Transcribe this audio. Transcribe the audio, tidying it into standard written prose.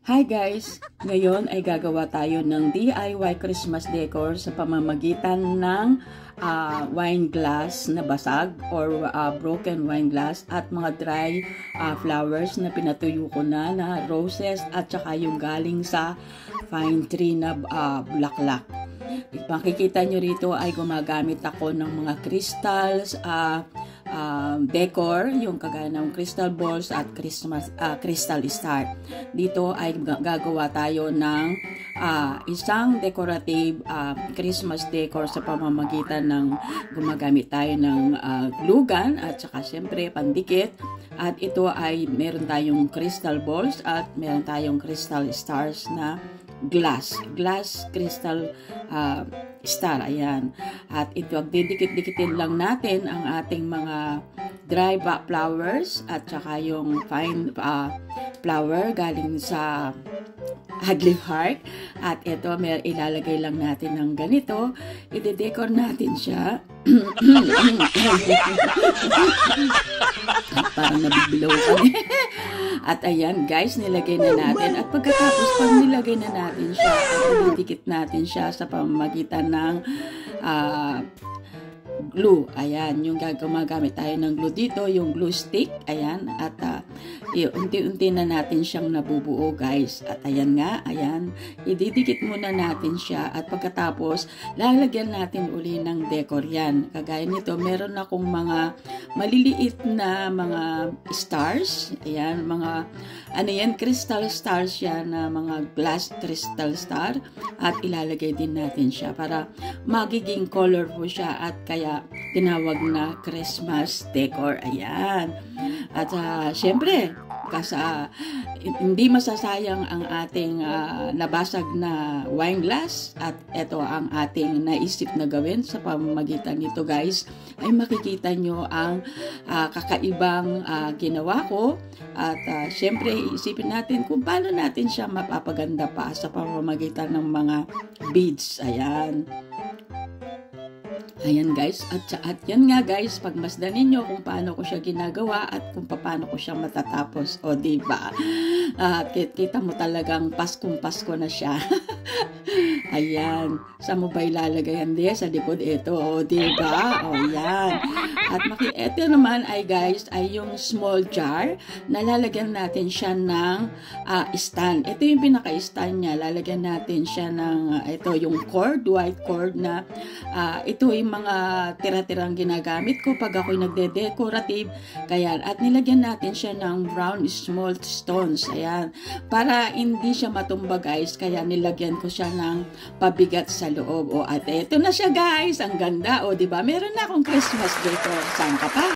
Hi guys! Ngayon ay gagawa tayo ng DIY Christmas decor sa pamamagitan ng wine glass na basag or broken wine glass at mga dry flowers na pinatuyo ko na roses at saka yung galing sa fine tree na bulaklak. Makikita nyo rito ay gumagamit ako ng mga crystals, decor, yung kagaya ng crystal balls at crystal star. Dito ay gagawa tayo ng isang decorative Christmas decor sa pamamagitan ng gumagamit tayo ng glue gun at saka syempre pandikit. At ito ay meron tayong crystal balls at meron tayong crystal stars na glass crystal star, ayan. At ito, didikit-dikitin lang natin ang ating mga dry flowers at saka yung fine flower galing sa hagleaf heart. At ito, ilalagay lang natin ng ganito. I-decor natin siya. Parang nabibilaw kami. At ayan guys, nilagay na natin. At pagkatapos pag nilagay na natin siya, at ididikit natin siya sa pamamagitan ng glue. Ayan, yung gumagamit tayo ng glue dito, yung glue stick. Ayan, at unti-unti na natin siyang nabubuo guys. At ayan nga, ayan, ididikit muna natin siya at pagkatapos lalagyan natin uli ng decor yan. Kagaya nito, meron akong mga maliliit na mga stars. Ayan, mga ano yan, crystal stars yan na mga glass crystal star at ilalagay din natin siya para magiging colorful siya at kaya tinawag na Christmas decor. Ayan. At syempre, kasi hindi masasayang ang ating nabasag na wine glass at ito ang ating naisip na gawin sa pamamagitan nito guys ay makikita nyo ang kakaibang ginawa ko at syempre iisipin natin kung paano natin siya mapapaganda pa sa pamamagitan ng mga beads. Ayan. Ayan guys, at yan nga guys, pagmasdan ninyo kung paano ko siya ginagawa at kung paano ko siya matatapos. O diba? Kita mo talagang Paskong-Pasko na siya. Ayan, sa mo ba ilalagay? Hindi, sa likod ito. O diba? O yan. At ito naman ay guys, ay yung small jar na lalagyan natin siya ng stand. Ito yung pinaka-stand niya. Lalagyan natin siya ng, ito yung cord, white cord na ito yung mga tira-tirang ginagamit ko pag ako'y nagde-decorative. Kaya, at nilagyan natin siya ng brown small stones. Ayan. Para hindi siya matumba guys, kaya nilagyan ko siya ng pabigat sa loob. O, at ito na siya guys. Ang ganda. O, diba? Meron na akong Christmas decor. Saan ka pa?